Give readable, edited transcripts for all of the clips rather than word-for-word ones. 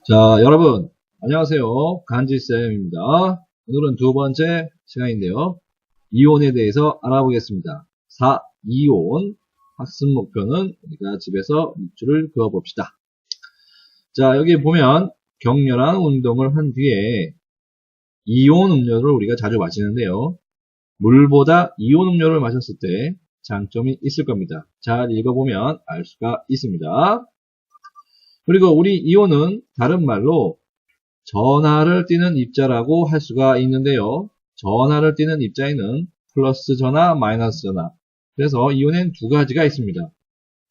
자, 여러분, 안녕하세요. 간지쌤입니다. 오늘은 두 번째 시간인데요. 이온에 대해서 알아보겠습니다. 4이온 학습 목표는 우리가 집에서 밑줄을 그어봅시다. 자, 여기 보면 격렬한 운동을 한 뒤에 이온 음료를 우리가 자주 마시는데요. 물보다 이온 음료를 마셨을 때 장점이 있을 겁니다. 잘 읽어보면 알 수가 있습니다. 그리고 우리 이온은 다른 말로 전하를 띠는 입자라고 할 수가 있는데요. 전하를 띠는 입자에는 플러스 전하, 마이너스 전하. 그래서 이온엔 두 가지가 있습니다.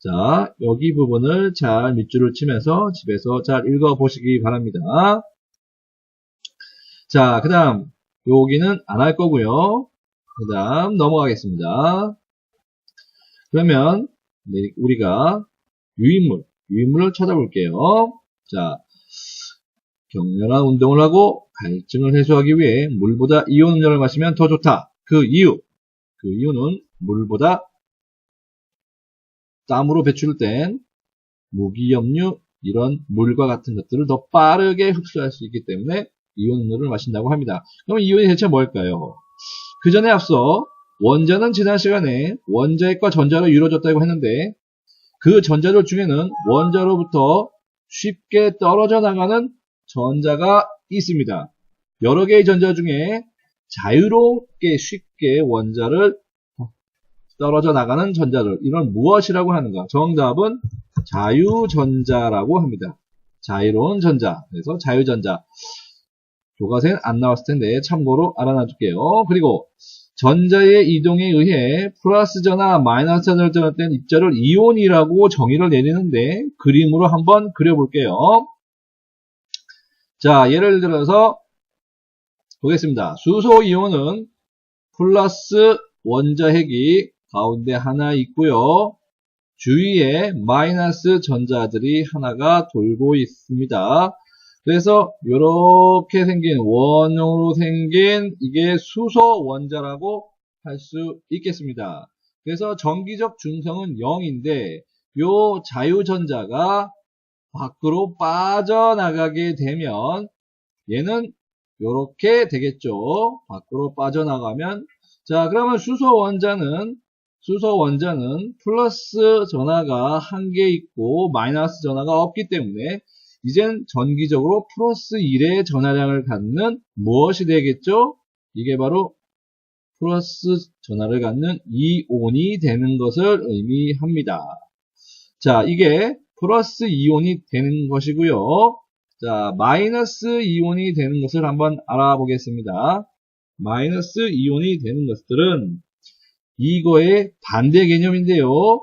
자, 여기 부분을 잘 밑줄을 치면서 집에서 잘 읽어보시기 바랍니다. 자, 그 다음 여기는 안 할 거고요. 그 다음 넘어가겠습니다. 그러면 우리가 유인물을 찾아볼게요. 자, 격렬한 운동을 하고 갈증을 해소하기 위해 물보다 이온 음료를 마시면 더 좋다. 그 이유는 물보다 땀으로 배출된 무기염류, 이런 물과 같은 것들을 더 빠르게 흡수할 수 있기 때문에 이온 음료를 마신다고 합니다. 그럼 이온이 대체 뭘까요? 그 전에 앞서 원자는 지난 시간에 원자핵과 전자로 이루어졌다고 했는데 그 전자들 중에는 원자로부터 쉽게 떨어져 나가는 전자가 있습니다. 여러 개의 전자 중에 자유롭게 쉽게 원자를 떨어져 나가는 전자들, 이런 무엇이라고 하는가? 정답은 자유전자라고 합니다. 자유로운 전자, 그래서 자유전자. 교과서엔 안 나왔을 텐데 참고로 알아놔줄게요. 그리고 전자의 이동에 의해 플러스 전하, 마이너스 전하를 떼는 입자를 이온이라고 정의를 내리는데 그림으로 한번 그려볼게요. 자, 예를 들어서 보겠습니다. 수소 이온은 플러스 원자핵이 가운데 하나 있고요. 주위에 마이너스 전자들이 하나가 돌고 있습니다. 그래서 이렇게 생긴 원형으로 생긴 이게 수소 원자라고 할 수 있겠습니다. 그래서 전기적 중성은 0인데 요 자유전자가 밖으로 빠져나가게 되면 얘는 이렇게 되겠죠. 밖으로 빠져나가면, 자, 그러면 수소 원자는 플러스 전하가 한 개 있고 마이너스 전하가 없기 때문에 이젠 전기적으로 플러스 1의 전하량을 갖는 무엇이 되겠죠? 이게 바로 플러스 전하를 갖는 이온이 되는 것을 의미합니다. 자, 이게 플러스 이온이 되는 것이고요. 자, 마이너스 이온이 되는 것을 한번 알아보겠습니다. 마이너스 이온이 되는 것들은 이거의 반대 개념인데요.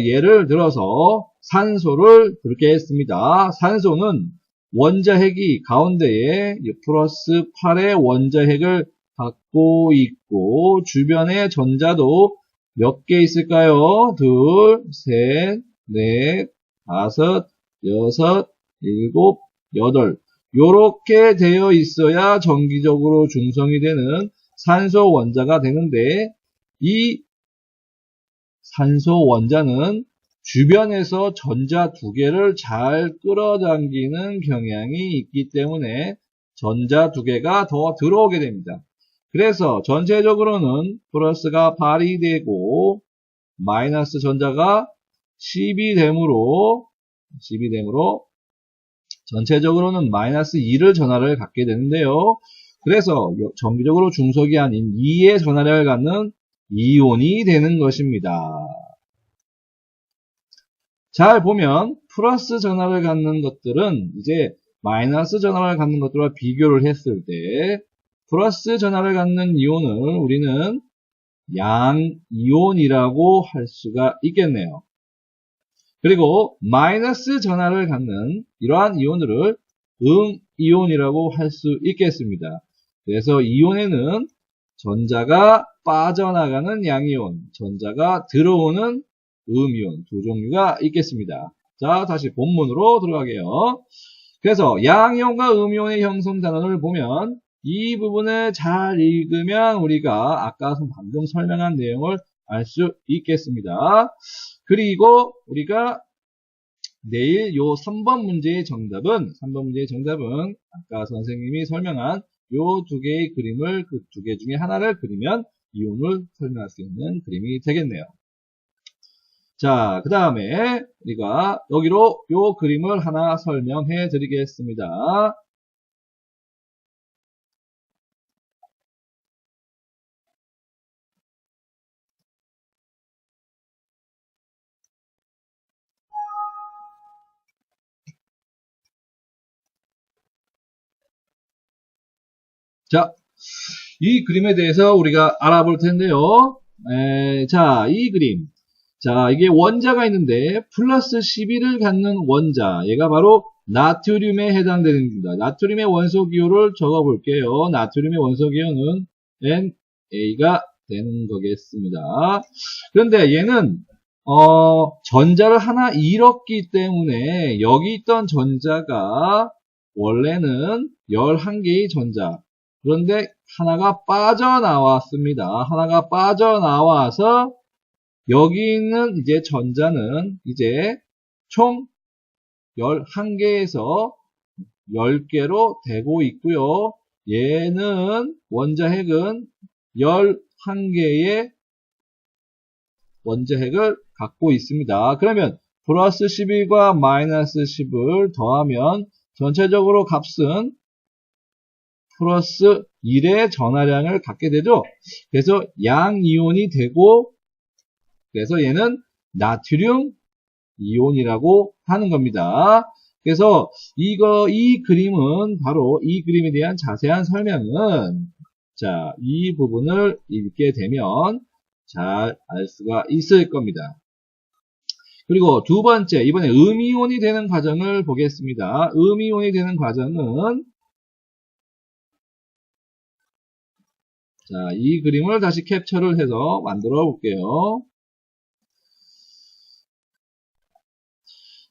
예를 들어서 산소를 그렇게 했습니다. 산소는 원자핵이 가운데에 플러스 8의 원자핵을 갖고 있고 주변에 전자도 몇 개 있을까요? 둘, 셋, 넷, 다섯, 여섯, 일곱, 여덟. 요렇게 되어 있어야 정기적으로 중성이 되는 산소 원자가 되는데 이 산소 원자는 주변에서 전자 두 개를 잘 끌어당기는 경향이 있기 때문에 전자 두 개가 더 들어오게 됩니다. 그래서 전체적으로는 플러스가 8이 되고 마이너스 전자가 10이 되므로 전체적으로는 마이너스 2를 전하를 갖게 되는데요. 그래서 정기적으로 중성이 아닌 2의 전하량을 갖는 이온이 되는 것입니다. 잘 보면 플러스 전하를 갖는 것들은 이제 마이너스 전하를 갖는 것들과 비교를 했을 때 플러스 전하를 갖는 이온을 우리는 양이온이라고 할 수가 있겠네요. 그리고 마이너스 전하를 갖는 이러한 이온들을 음이온이라고 할 수 있겠습니다. 그래서 이온에는 전자가 빠져나가는 양이온, 전자가 들어오는 음이온 두 종류가 있겠습니다. 자, 다시 본문으로 들어가게요. 그래서 양이온과 음이온의 형성 단원을 보면 이 부분을 잘 읽으면 우리가 아까 방금 설명한 내용을 알 수 있겠습니다. 그리고 우리가 내일 요 3번 문제의 정답은 아까 선생님이 설명한 요 두 개의 그림을 그 두 개 중에 하나를 그리면 이온을 설명할 수 있는 그림이 되겠네요. 자, 그 다음에 우리가 여기로 요 그림을 하나 설명해 드리겠습니다. 자, 이 그림에 대해서 우리가 알아볼 텐데요. 자, 이 그림. 자, 이게 원자가 있는데 플러스 12를 갖는 원자. 얘가 바로 나트륨에 해당되는 겁니다. 나트륨의 원소 기호를 적어 볼게요. 나트륨의 원소 기호는 NA가 되는 거겠습니다. 그런데 얘는 전자를 하나 잃었기 때문에 여기 있던 전자가 원래는 11개의 전자. 그런데 하나가 빠져나왔습니다. 하나가 빠져나와서 여기 있는 이제 전자는 이제 총 11개에서 10개로 되고 있고요. 얘는 원자핵은 11개의 원자핵을 갖고 있습니다. 그러면 플러스 11과 마이너스 10을 더하면 전체적으로 값은 플러스 1의 전하량을 갖게 되죠. 그래서 양이온이 되고 그래서 얘는 나트륨 이온이라고 하는 겁니다. 그래서 이 그림은 바로 이 그림에 대한 자세한 설명은 자, 이 부분을 읽게 되면 잘 알 수가 있을 겁니다. 그리고 두 번째, 이번에 음이온이 되는 과정을 보겠습니다. 음이온이 되는 과정은 자, 이 그림을 다시 캡처를 해서 만들어 볼게요.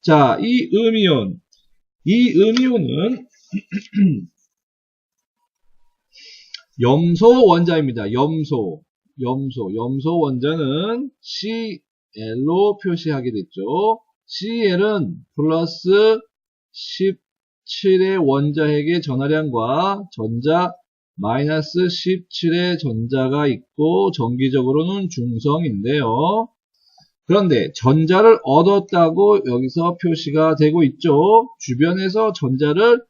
자, 이 음이온은 염소 원자입니다. 염소 원자는 Cl로 표시하게 됐죠. Cl은 플러스 17의 원자핵의 전하량과 전자 마이너스 17의 전자가 있고 전기적으로는 중성인데요. 그런데 전자를 얻었다고 여기서 표시가 되고 있죠. 주변에서 전자를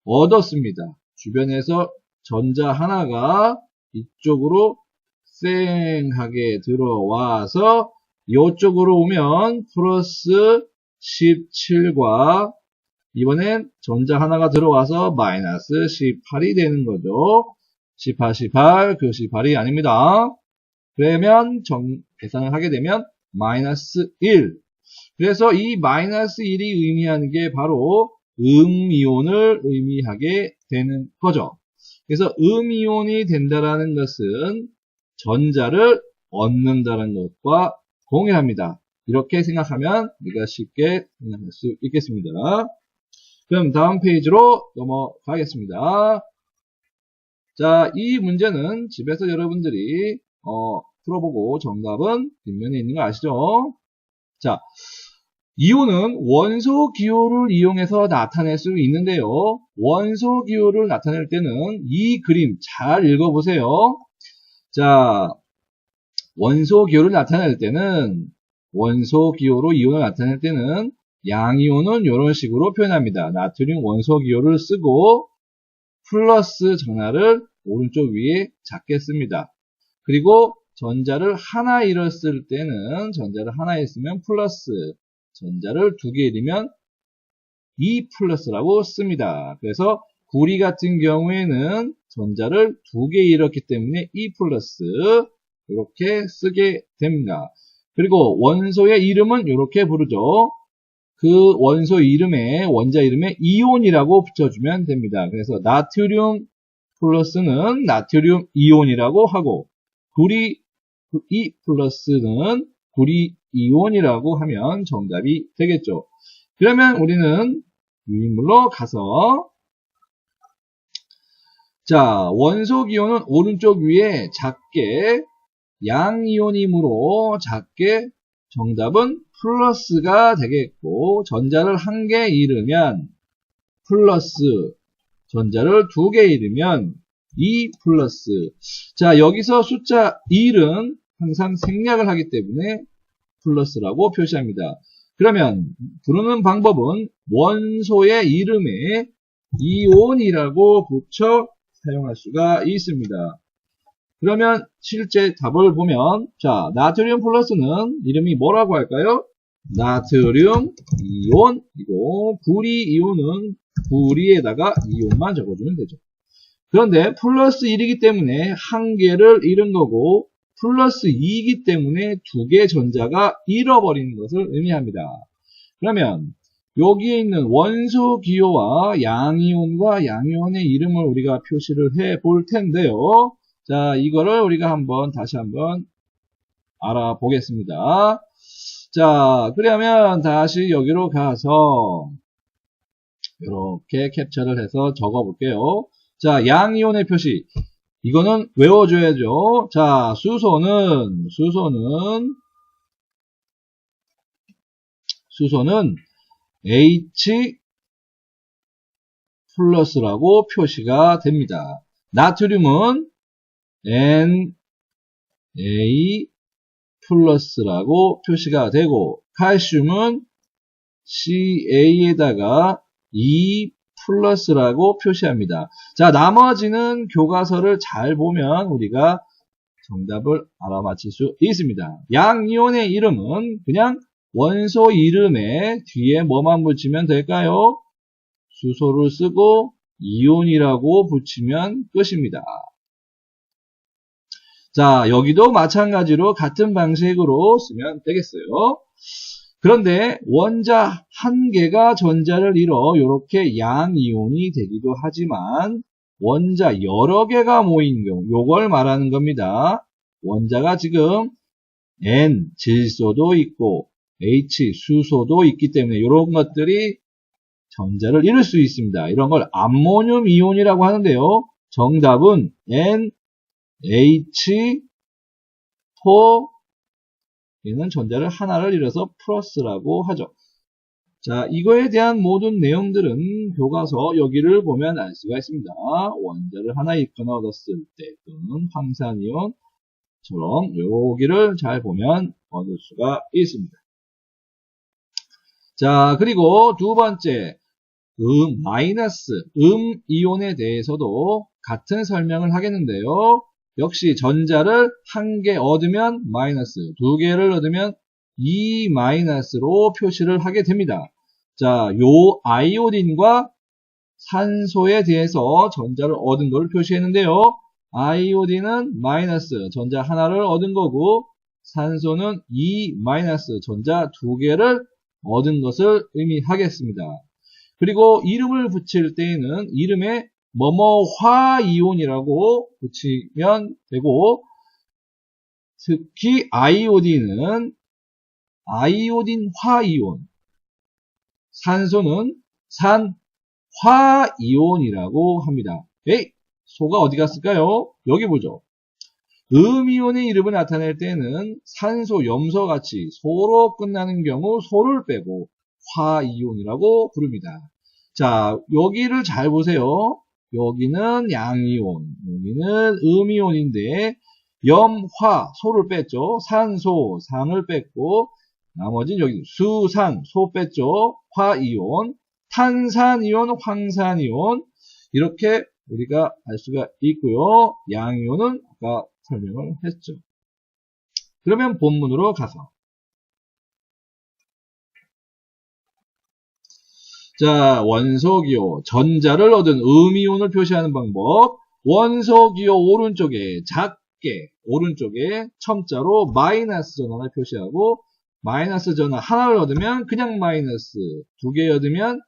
얻었습니다. 주변에서 전자 하나가 이쪽으로 쌩하게 들어와서 이쪽으로 오면 플러스 17과 이번엔 전자 하나가 들어와서 마이너스 18이 되는 거죠. 18, 그 18이 아닙니다. 그러면 계산을 하게 되면 마이너스 1. 그래서 이 마이너스 1이 의미하는 게 바로 음이온을 의미하게 되는 거죠. 그래서 음이온이 된다라는 것은 전자를 얻는다는 것과 동일합니다. 이렇게 생각하면 우리가 쉽게 생각할 수 있겠습니다. 그럼 다음 페이지로 넘어가겠습니다. 자, 이 문제는 집에서 여러분들이 풀어보고 정답은 뒷면에 있는 거 아시죠? 자, 이온은 원소 기호를 이용해서 나타낼 수 있는데요. 원소 기호를 나타낼 때는 이 그림 잘 읽어보세요. 자, 원소 기호를 나타낼 때는 원소 기호로 이온을 나타낼 때는 양이온은 이런 식으로 표현합니다. 나트륨 원소 기호를 쓰고 플러스 전하를 오른쪽 위에 잡겠습니다. 그리고 전자를 하나 잃었을 때는 전자를 하나 잃으면 플러스, 전자를 두 개 잃으면 2 플러스라고 씁니다. 그래서 구리 같은 경우에는 전자를 두 개 잃었기 때문에 2 플러스 이렇게 쓰게 됩니다. 그리고 원소의 이름은 이렇게 부르죠. 그 원소 이름에 원자 이름에 이온이라고 붙여주면 됩니다. 그래서 나트륨 플러스는 나트륨 이온이라고 하고 구리 2 플러스는 구리 이온이라고 하면 정답이 되겠죠. 그러면 우리는 유인물로 가서 자, 원소 기호는 오른쪽 위에 작게 양이온이므로 작게 정답은 플러스가 되겠고, 전자를 1개 잃으면 플러스, 전자를 2개 잃으면 2 플러스. 자, 여기서 숫자 1은 항상 생략을 하기 때문에 플러스라고 표시합니다. 그러면 부르는 방법은 원소의 이름에 이온이라고 붙여 사용할 수가 있습니다. 그러면 실제 답을 보면, 자, 나트륨 플러스는 이름이 뭐라고 할까요? 나트륨 이온이고, 부리 이온은 부리에다가 이온만 적어주면 되죠. 그런데 플러스 1이기 때문에 1개를 잃은 거고, 플러스 2이기 때문에 2개 전자가 잃어버리는 것을 의미합니다. 그러면 여기에 있는 원소 기호와 양이온과 양이온의 이름을 우리가 표시를 해 볼 텐데요. 자, 이거를 우리가 다시 한번 알아보겠습니다. 자, 그러면 다시 여기로 가서 이렇게 캡처를 해서 적어 볼게요. 자, 양이온의 표시. 이거는 외워줘야죠. 자, 수소는 H 플러스라고 표시가 됩니다. 나트륨은 Na 플러스라고 표시가 되고, 칼슘은 Ca에다가 E 플러스라고 표시합니다. 자, 나머지는 교과서를 잘 보면 우리가 정답을 알아맞힐 수 있습니다. 양이온의 이름은 그냥 원소 이름에 뒤에 뭐만 붙이면 될까요? 수소를 쓰고 이온이라고 붙이면 끝입니다. 자, 여기도 마찬가지로 같은 방식으로 쓰면 되겠어요. 그런데 원자 1개가 전자를 잃어 이렇게 양이온이 되기도 하지만, 원자 여러 개가 모인 경우, 요걸 말하는 겁니다. 원자가 지금 N 질소도 있고 H 수소도 있기 때문에 이런 것들이 전자를 잃을 수 있습니다. 이런 걸 암모늄 이온이라고 하는데요. 정답은 NH4, 얘는 전자를 하나를 잃어서 플러스라고 하죠. 자, 이거에 대한 모든 내용들은 교과서 여기를 보면 알 수가 있습니다. 원자를 하나 잃거나 얻었을 때, 또는 황산이온처럼 여기를 잘 보면 얻을 수가 있습니다. 자, 그리고 두 번째, 마이너스, 이온에 대해서도 같은 설명을 하겠는데요. 역시 전자를 1개 얻으면 마이너스, 2개를 얻으면 2 마이너스로 표시를 하게 됩니다. 자, 요 아이오딘과 산소에 대해서 전자를 얻은 것을 표시했는데요. 아이오딘은 마이너스, 전자 하나를 얻은 거고, 산소는 2 마이너스, 전자 2개를 얻은 것을 의미하겠습니다. 그리고 이름을 붙일 때에는 이름에 뭐뭐화이온이라고 붙이면 되고, 특히 아이오딘은 아이오딘화이온, 산소는 산화이온이라고 합니다. 에이, 소가 어디 갔을까요? 여기 보죠. 음이온의 이름을 나타낼 때는 산소, 염소같이 소로 끝나는 경우 소를 빼고 화이온이라고 부릅니다. 자, 여기를 잘 보세요. 여기는 양이온, 여기는 음이온인데 염화, 소를 뺐죠. 산소, 산을 뺐고, 나머지는 여기 수산, 소 뺐죠. 화이온, 탄산이온, 황산이온, 이렇게 우리가 알 수가 있고요. 양이온은 아까 설명을 했죠. 그러면 본문으로 가서, 자, 원소기호, 전자를 얻은 음이온을 표시하는 방법. 원소기호 오른쪽에 작게, 오른쪽에 첨자로 마이너스 전화를 표시하고, 마이너스 전화 하나를 얻으면 그냥 마이너스, 2개 얻으면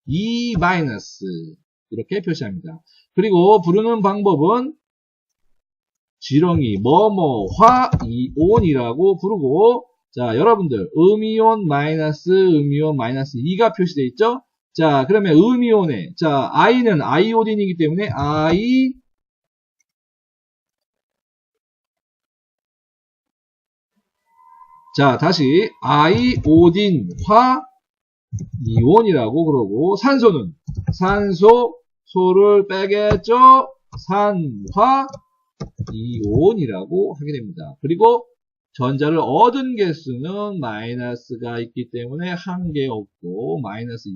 2 마이너스, 이렇게 표시합니다. 그리고 부르는 방법은 지렁이, 화이온이라고 부르고, 자, 여러분들, 음이온 마이너스 2가 표시되어 있죠? 자, 그러면 음이온에, 자, I는 아이오딘이기 때문에 자, 다시 아이오딘화 이온이라고 그러고, 산소는 소를 빼겠죠? 산화 이온이라고 하게 됩니다. 그리고 전자를 얻은 개수는 마이너스가 있기 때문에 한 개 없고 마이너스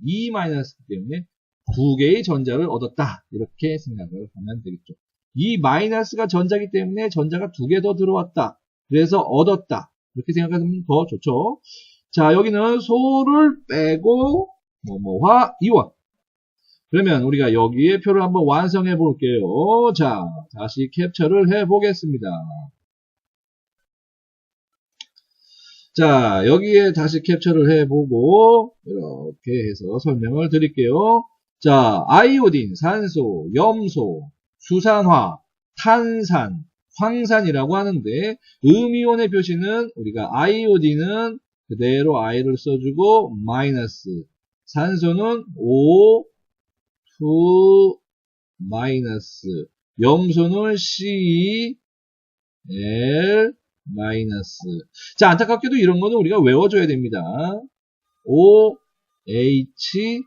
2 마이너스이기 때문에 두 개의 전자를 얻었다. 이렇게 생각을 하면 되겠죠. 이 마이너스가 전자이기 때문에 전자가 두 개 더 들어왔다. 그래서 얻었다. 이렇게 생각하면 더 좋죠. 자, 여기는 소를 빼고 뭐뭐화 이온. 그러면 우리가 여기에 표를 한번 완성해 볼게요. 자, 다시 캡처를 해 보겠습니다. 자, 여기에 다시 캡처를 해보고 이렇게 해서 설명을 드릴게요. 자, 아이오딘, 산소, 염소, 수산화, 탄산, 황산이라고 하는데 음이온의 표시는 우리가 아이오딘은 그대로 I를 써주고 마이너스, 산소는 O, 2, 마이너스, 염소는 C, L, 마이너스. 자, 안타깝게도 이런 거는 우리가 외워줘야 됩니다. O, H,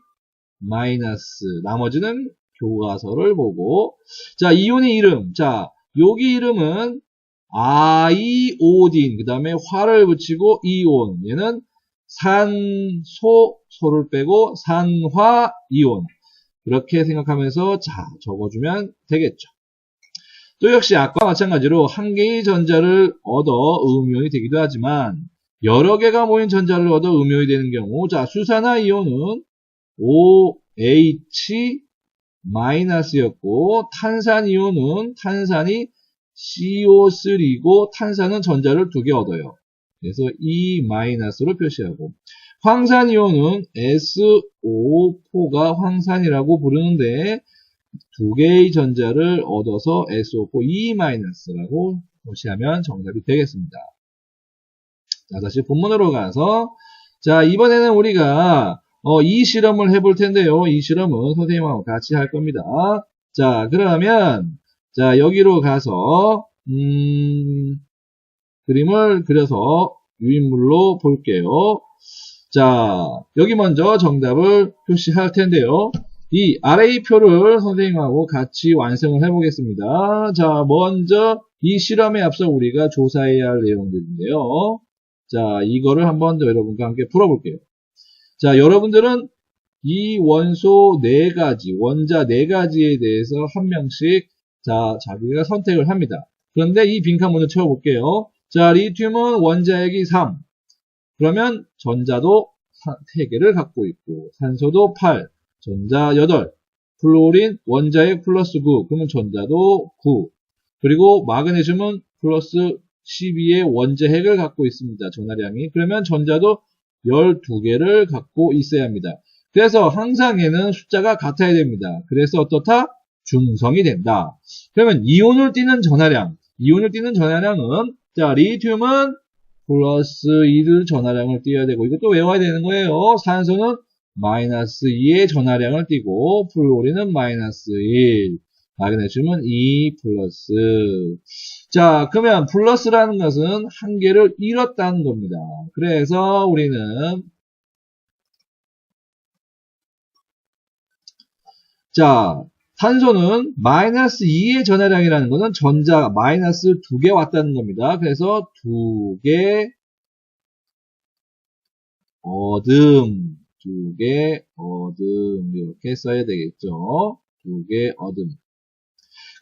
마이너스. 나머지는 교과서를 보고. 자, 이온의 이름. 자, 여기 이름은 아이오딘. 그 다음에 화를 붙이고 이온. 얘는 소를 빼고 산화이온. 이렇게 생각하면서 자, 적어주면 되겠죠. 또 역시 아까 마찬가지로 한 개의 전자를 얻어 음이온이 되기도 하지만 여러 개가 모인 전자를 얻어 음이온이 되는 경우, 자, 수산화이온은 OH 마이너스였고 탄산이온은 탄산이 CO3고 탄산은 전자를 두 개 얻어요. 그래서 E 마이너스로 표시하고, 황산이온은 SO4가 황산이라고 부르는데 두 개의 전자를 얻어서 SO4 E-라고 표시하면 정답이 되겠습니다. 자, 다시 본문으로 가서, 자, 이번에는 우리가 이 실험을 해볼 텐데요. 이 실험은 선생님하고 같이 할 겁니다. 자, 그러면 자, 여기로 가서 그림을 그려서 유인물로 볼게요. 자, 여기 먼저 정답을 표시할 텐데요. 이 아래의 표를 선생님하고 같이 완성을 해보겠습니다. 자, 먼저 이 실험에 앞서 우리가 조사해야 할 내용들인데요. 자, 이거를 한번 더 여러분과 함께 풀어볼게요. 자, 여러분들은 이 원소 4가지, 원자 4가지에 대해서 한 명씩 자, 자기가 선택을 합니다. 그런데 이 빈칸 먼저 채워볼게요. 자, 리튬은 원자핵이 3. 그러면 전자도 3개를 갖고 있고, 산소도 8, 전자 8, 플로린 원자핵 플러스 9, 그러면 전자도 9. 그리고 마그네슘은 플러스 12의 원자핵을 갖고 있습니다. 전하량이. 그러면 전자도 12개를 갖고 있어야 합니다. 그래서 항상 얘는 숫자가 같아야 됩니다. 그래서 어떻다? 중성이 된다. 그러면 이온을 띠는 전하량은, 자, 리튬은 플러스 1 전하량을 띄어야 되고, 이것도 외워야 되는 거예요. 산소는 마이너스 2의 전하량을 띄고, 플로린은 마이너스 1, 마그네슘은 2 플러스. 자, 그러면 플러스라는 것은 한 개를 잃었다는 겁니다. 그래서 우리는 자, 산소는 마이너스 2의 전하량이라는 것은 전자 마이너스 2개 왔다는 겁니다. 그래서 2개 얻음, 2개 얻음 이렇게 써야 되겠죠. 2개 얻음.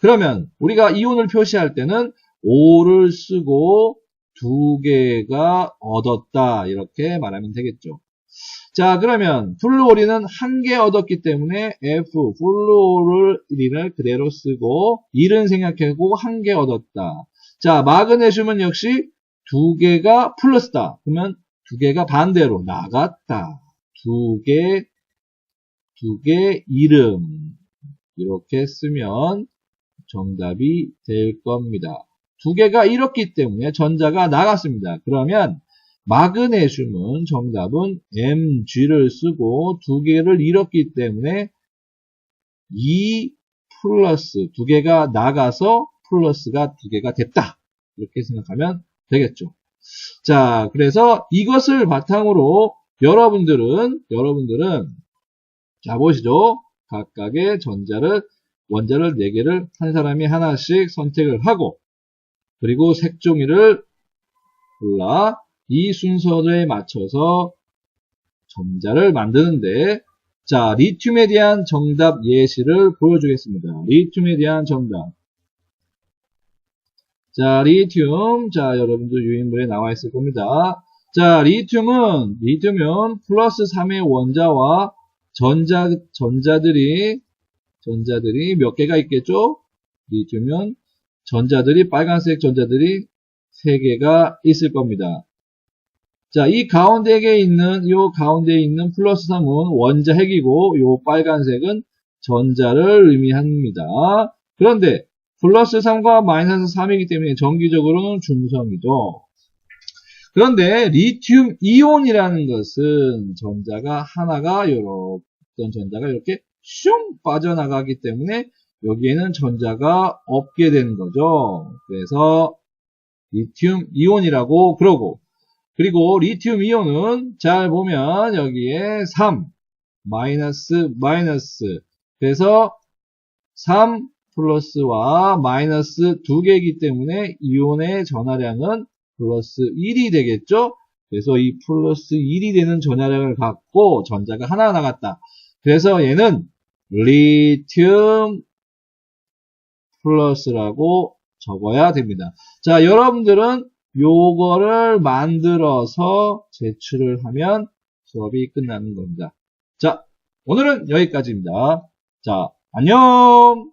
그러면 우리가 이온을 표시할 때는 O를 쓰고 2개가 얻었다 이렇게 말하면 되겠죠. 자, 그러면 플루오린은 한 개 얻었기 때문에 F, 플루오린을 그대로 쓰고 1은 생략하고 한 개 얻었다. 자, 마그네슘은 역시 2개가 플러스다. 그러면 2개가 반대로 나갔다. 2개 이름 이렇게 쓰면 정답이 될 겁니다. 2개가 잃었기 때문에 전자가 나갔습니다. 그러면 마그네슘은 정답은 Mg를 쓰고 2개를 잃었기 때문에 2 플러스 2개가 나가서 플러스가 2개가 됐다. 이렇게 생각하면 되겠죠. 자, 그래서 이것을 바탕으로 여러분들은 자, 보시죠. 각각의 원자를 4개를 한 사람이 하나씩 선택을 하고, 그리고 색종이를 골라 이 순서에 맞춰서 전자를 만드는데, 자, 리튬에 대한 정답 예시를 보여주겠습니다. 리튬에 대한 정답. 자, 리튬. 자, 여러분들 유인물에 나와 있을 겁니다. 자, 리튬은 플러스 3의 원자와 전자들이 몇 개가 있겠죠? 리튬은 빨간색 전자들이 3개가 있을 겁니다. 자, 이 가운데에 있는 플러스 3은 원자 핵이고, 요 빨간색은 전자를 의미합니다. 그런데 플러스 3과 마이너스 3이기 때문에 정기적으로는 중성이죠. 그런데 리튬 이온이라는 것은 어떤 전자가 이렇게 슝 빠져나가기 때문에 여기에는 전자가 없게 되는 거죠. 그래서 리튬 이온이라고 그러고, 그리고 리튬 이온은 잘 보면 여기에 3, 마이너스, 그래서 3 플러스와 마이너스 2개이기 때문에 이온의 전하량은 플러스 1이 되겠죠? 그래서 이 플러스 1이 되는 전하량을 갖고 전자가 하나 나갔다. 그래서 얘는 리튬 플러스라고 적어야 됩니다. 자, 여러분들은 요거를 만들어서 제출을 하면 수업이 끝나는 겁니다. 자, 오늘은 여기까지입니다. 자, 안녕!